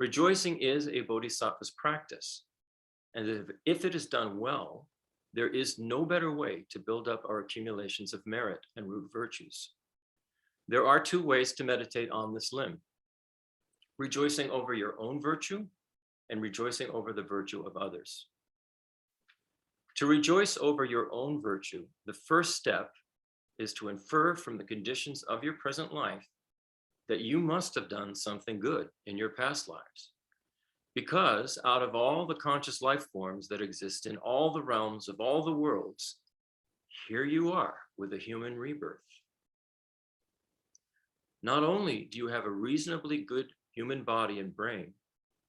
Rejoicing is a bodhisattva's practice, and if it is done well, there is no better way to build up our accumulations of merit and root virtues. There are 2 ways to meditate on this limb: rejoicing over your own virtue and rejoicing over the virtue of others. To rejoice over your own virtue, the first step is to infer from the conditions of your present life that you must have done something good in your past lives. Because out of all the conscious life forms that exist in all the realms of all the worlds, here you are with a human rebirth. Not only do you have a reasonably good human body and brain,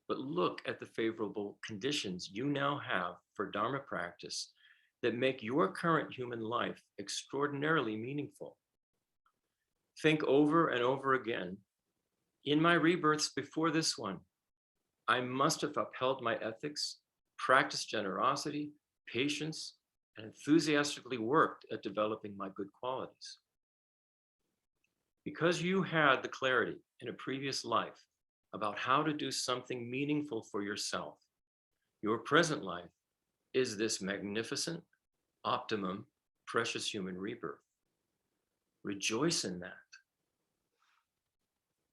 but look at the favorable conditions you now have for Dharma practice that make your current human life extraordinarily meaningful. Think over and over again, in my rebirths before this one, I must have upheld my ethics, practiced generosity, patience, and enthusiastically worked at developing my good qualities. Because you had the clarity in a previous life about how to do something meaningful for yourself, your present life is this magnificent, optimum, precious human rebirth. Rejoice in that.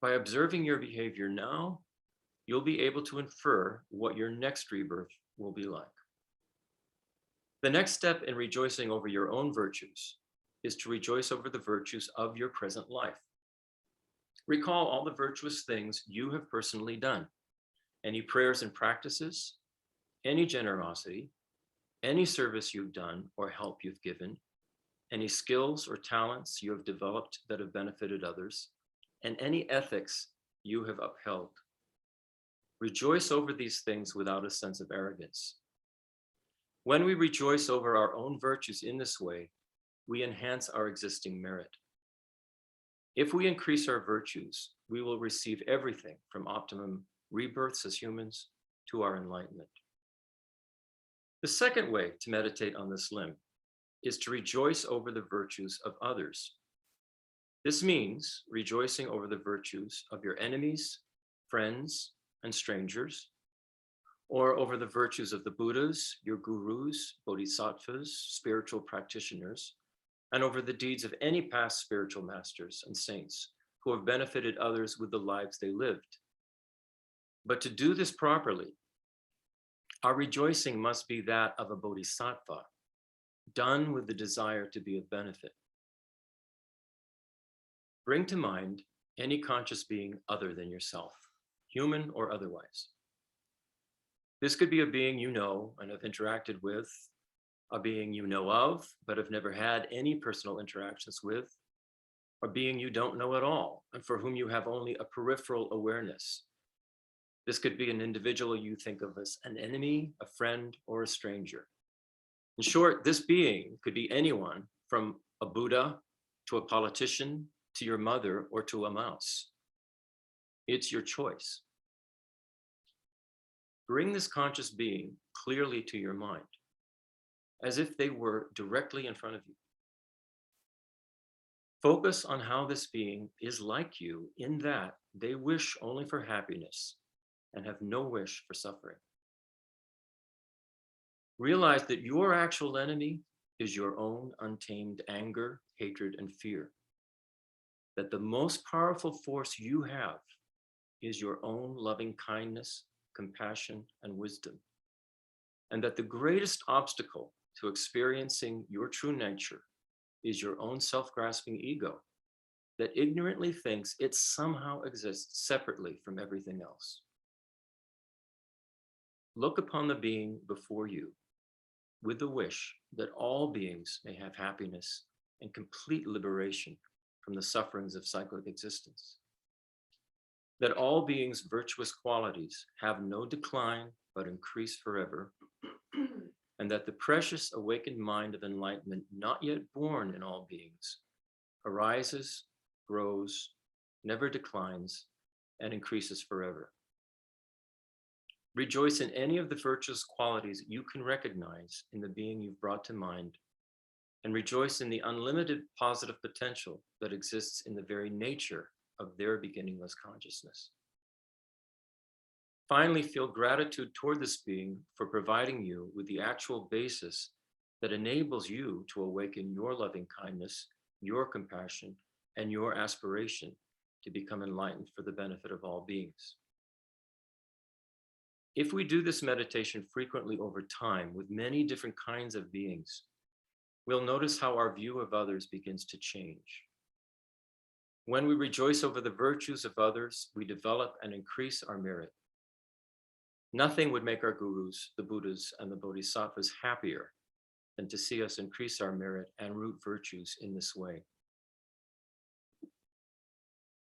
By observing your behavior now, you'll be able to infer what your next rebirth will be like. The next step in rejoicing over your own virtues is to rejoice over the virtues of your present life. Recall all the virtuous things you have personally done, any prayers and practices, any generosity, any service you've done or help you've given, any skills or talents you have developed that have benefited others, and any ethics you have upheld. Rejoice over these things without a sense of arrogance. When we rejoice over our own virtues in this way, we enhance our existing merit. If we increase our virtues, we will receive everything from optimum rebirths as humans to our enlightenment. The second way to meditate on this limb is to rejoice over the virtues of others. This means rejoicing over the virtues of your enemies, friends, and strangers, or over the virtues of the Buddhas, your gurus, bodhisattvas, spiritual practitioners, and over the deeds of any past spiritual masters and saints who have benefited others with the lives they lived. But to do this properly, Our rejoicing must be that of a bodhisattva, done with the desire to be of benefit. Bring to mind any conscious being other than yourself, human or otherwise. This could be a being you know and have interacted with, a being you know of, but have never had any personal interactions with, a being you don't know at all, and for whom you have only a peripheral awareness. This could be an individual you think of as an enemy, a friend, or a stranger. In short, this being could be anyone from a Buddha to a politician, to your mother, or to a mouse. It's your choice. Bring this conscious being clearly to your mind, as if they were directly in front of you. Focus on how this being is like you in that they wish only for happiness and have no wish for suffering. Realize that your actual enemy is your own untamed anger, hatred, and fear. That the most powerful force you have is your own loving kindness, compassion, and wisdom. And that the greatest obstacle to experiencing your true nature is your own self-grasping ego that ignorantly thinks it somehow exists separately from everything else. Look upon the being before you with the wish that all beings may have happiness and complete liberation from the sufferings of cyclic existence. That all beings' virtuous qualities have no decline but increase forever, and that the precious awakened mind of enlightenment not yet born in all beings arises, grows, never declines, and increases forever. Rejoice in any of the virtuous qualities you can recognize in the being you've brought to mind, and rejoice in the unlimited positive potential that exists in the very nature of their beginningless consciousness. Finally, feel gratitude toward this being for providing you with the actual basis that enables you to awaken your loving kindness, your compassion, and your aspiration to become enlightened for the benefit of all beings. If we do this meditation frequently over time with many different kinds of beings, we'll notice how our view of others begins to change. When we rejoice over the virtues of others, we develop and increase our merit. Nothing would make our gurus, the Buddhas, and the Bodhisattvas happier than to see us increase our merit and root virtues in this way.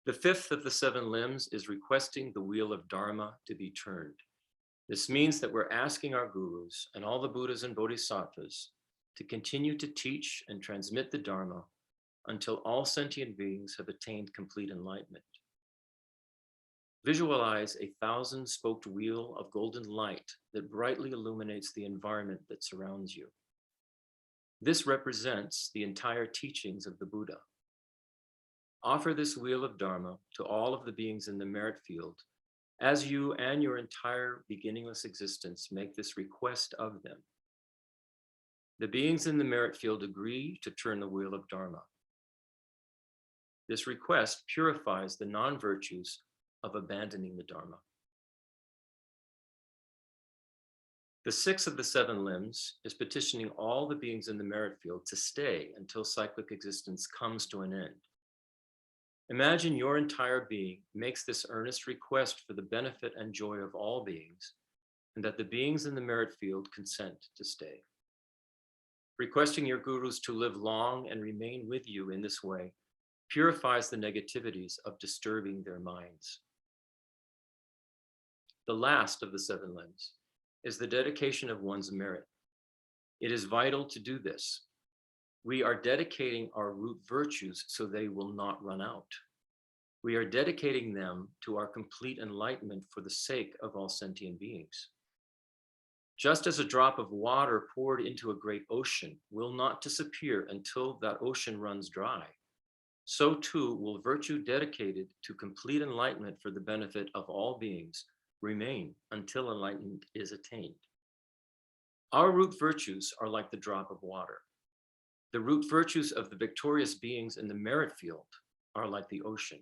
The fifth of the 7 limbs is requesting the wheel of Dharma to be turned. This means that we're asking our gurus and all the Buddhas and Bodhisattvas to continue to teach and transmit the Dharma until all sentient beings have attained complete enlightenment. Visualize a 1,000-spoked wheel of golden light that brightly illuminates the environment that surrounds you. This represents the entire teachings of the Buddha. Offer this wheel of Dharma to all of the beings in the merit field as you and your entire beginningless existence make this request of them. The beings in the merit field agree to turn the wheel of Dharma. This request purifies the non-virtues of abandoning the Dharma. The 6th of the 7 limbs is petitioning all the beings in the merit field to stay until cyclic existence comes to an end. Imagine your entire being makes this earnest request for the benefit and joy of all beings, and that the beings in the merit field consent to stay. Requesting your gurus to live long and remain with you in this way purifies the negativities of disturbing their minds. The last of the 7 limbs is the dedication of one's merit. It is vital to do this. We are dedicating our root virtues so they will not run out. We are dedicating them to our complete enlightenment for the sake of all sentient beings. Just as a drop of water poured into a great ocean will not disappear until that ocean runs dry, so too will virtue dedicated to complete enlightenment for the benefit of all beings remain until enlightenment is attained. Our root virtues are like the drop of water. The root virtues of the victorious beings in the merit field are like the ocean.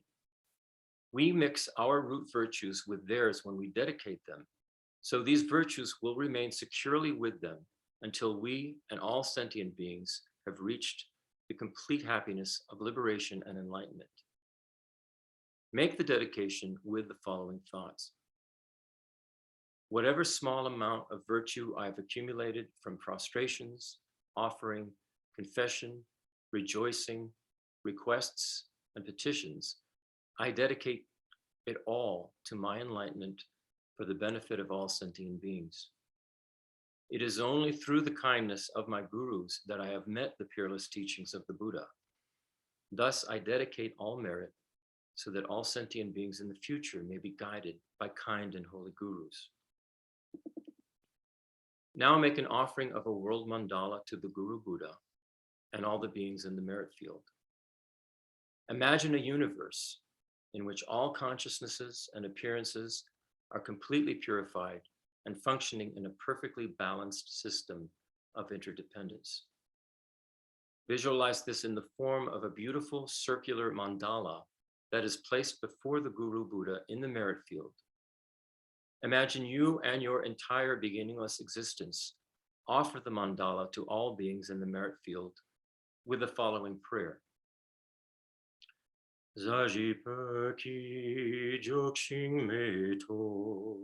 We mix our root virtues with theirs when we dedicate them, So these virtues will remain securely with them until we and all sentient beings have reached the complete happiness of liberation and enlightenment. Make the dedication with the following thoughts. Whatever small amount of virtue I've accumulated from prostrations, offering, confession, rejoicing, requests, and petitions, I dedicate it all to my enlightenment for the benefit of all sentient beings. It is only through the kindness of my gurus that I have met the peerless teachings of the Buddha. Thus, I dedicate all merit so that all sentient beings in the future may be guided by kind and holy gurus. Now make an offering of a world mandala to the Guru Buddha and all the beings in the merit field. Imagine a universe in which all consciousnesses and appearances are completely purified and functioning in a perfectly balanced system of interdependence. Visualize this in the form of a beautiful circular mandala that is placed before the Guru Buddha in the merit field. Imagine you and your entire beginningless existence offer the mandala to all beings in the merit field with the following prayer. Zajipa ki jokshin me to,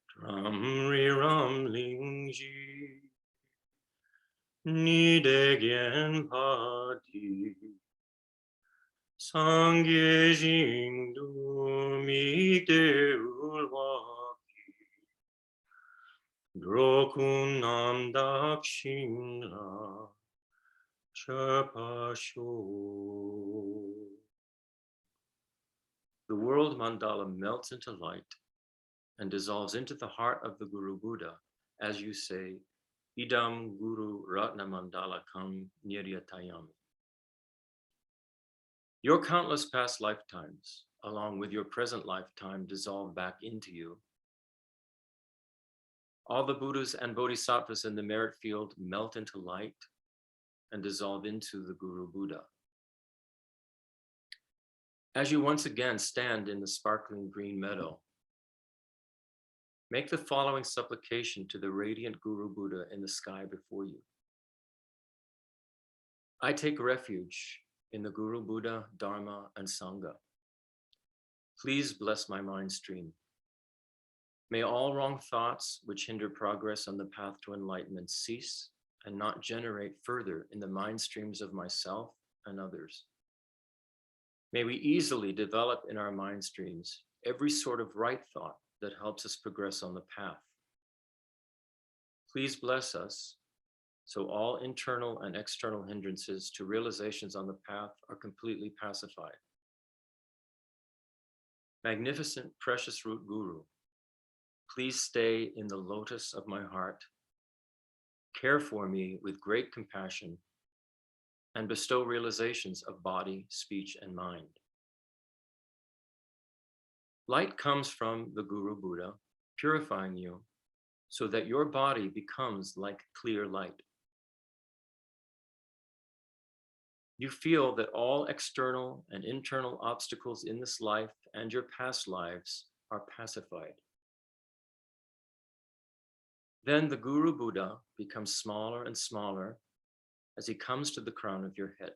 Dram ri ram ling ji, ni de gen pa di, sangye jing du mi de ulwa ki, drokun nam dak shin la, chapa sho. The world mandala melts into light and dissolves into the heart of the Guru Buddha as you say, Idam Guru Ratna Mandala Kam Niryatayami. Your countless past lifetimes, along with your present lifetime, dissolve back into you. All the Buddhas and Bodhisattvas in the merit field melt into light and dissolve into the Guru Buddha. As you once again stand in the sparkling green meadow, make the following supplication to the radiant Guru Buddha in the sky before you. I take refuge in the Guru Buddha, Dharma, and Sangha. Please bless my mind stream. May all wrong thoughts which hinder progress on the path to enlightenment cease and not generate further in the mind streams of myself and others. May we easily develop in our mind streams every sort of right thought that helps us progress on the path. Please bless us so all internal and external hindrances to realizations on the path are completely pacified. Magnificent precious root Guru, please stay in the lotus of my heart, care for me with great compassion, and bestow realizations of body, speech, and mind. Light comes from the Guru Buddha, purifying you so that your body becomes like clear light. You feel that all external and internal obstacles in this life and your past lives are pacified. Then the Guru Buddha becomes smaller and smaller as he comes to the crown of your head.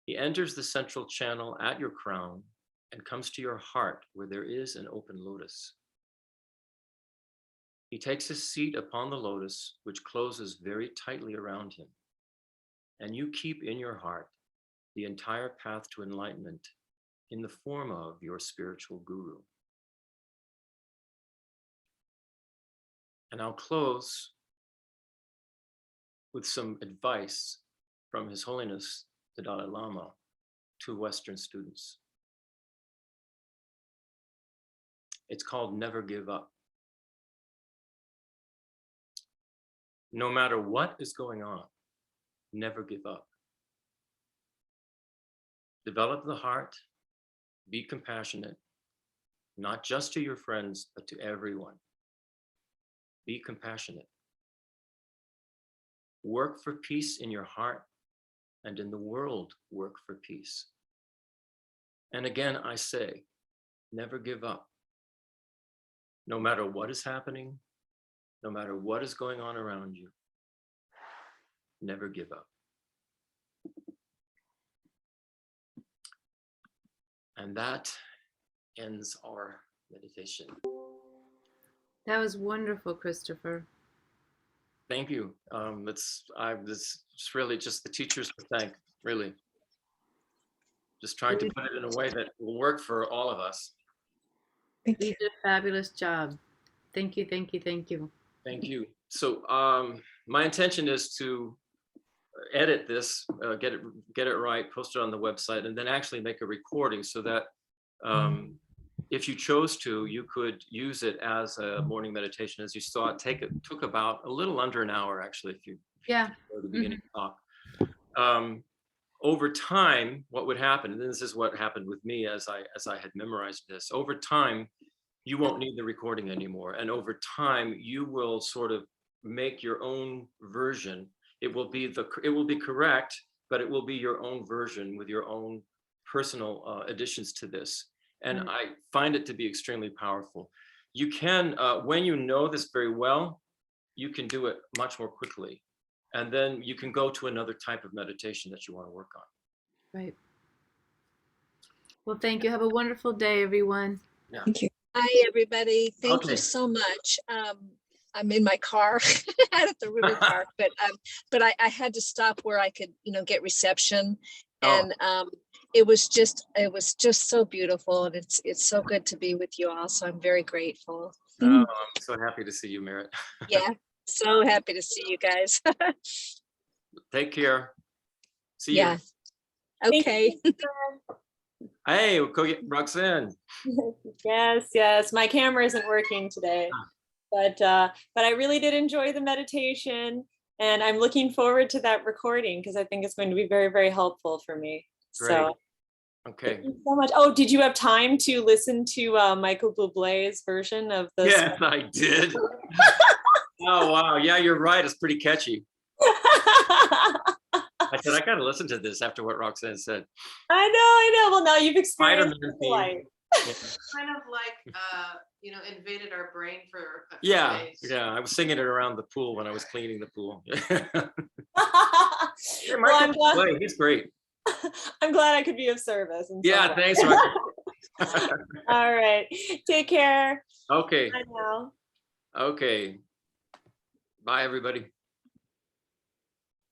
He enters the central channel at your crown and comes to your heart where there is an open lotus. He takes his seat upon the lotus, which closes very tightly around him, and you keep in your heart the entire path to enlightenment in the form of your spiritual guru. And I'll close with some advice from His Holiness, the Dalai Lama, to Western students. It's called Never Give Up. No matter what is going on, never give up. Develop the heart, be compassionate, not just to your friends, but to everyone. Be compassionate. Work for peace in your heart, and in the world, work for peace. And again, I say, never give up. no matter what is happening, no matter what is going on around you. Never give up. And that ends our meditation. That was wonderful, Christopher. Thank you. It's really just the teachers to thank, really. Just trying to put it in a way that will work for all of us. You did a fabulous job. Thank you, thank you, thank you. Thank you. So my intention is to edit this, get it right, post it on the website, and then actually make a recording so that if you chose to, you could use it as a morning meditation. As you saw, it took about a little under an hour, actually, if you go to the beginning talk. Over time, what would happen, and this is what happened with me as I had memorized this, over time, you won't need the recording anymore. And over time, you will sort of make your own version. It will be correct, but it will be your own version with your own personal additions to this. And I find it to be extremely powerful. You can, when you know this very well, you can do it much more quickly. And then you can go to another type of meditation that you want to work on. Right. Well, thank you. Have a wonderful day, everyone. Yeah. Thank you. Hi, everybody. Thank you so much. I'm in my car out at the river park, but I had to stop where I could, get reception. And it was just so beautiful, and it's so good to be with you all. So I'm very grateful. I'm so happy to see you, Merritt. Yeah, so happy to see you guys. Take care. See you. Yeah. Okay. Hey, we'll go get Roxanne. Yes. My camera isn't working today, but I really did enjoy the meditation, and I'm looking forward to that recording because I think it's going to be very, very helpful for me. Great. So, okay. Thank you so much. Oh, did you have time to listen to Michael Bublé's version of the? Yes, I did. Oh wow, yeah, you're right. It's pretty catchy. I said I gotta listen to this after what Roxanne said. I know. Well, now you've experienced Spider-Man the light. Kind of like, invaded our brain for a few days. Yeah. I was singing it around the pool when I was cleaning the pool. Well, He's great. I'm glad I could be of service. Yeah, thanks, Roxanne. All right. Take care. Okay. Bye now. Okay. Bye, everybody.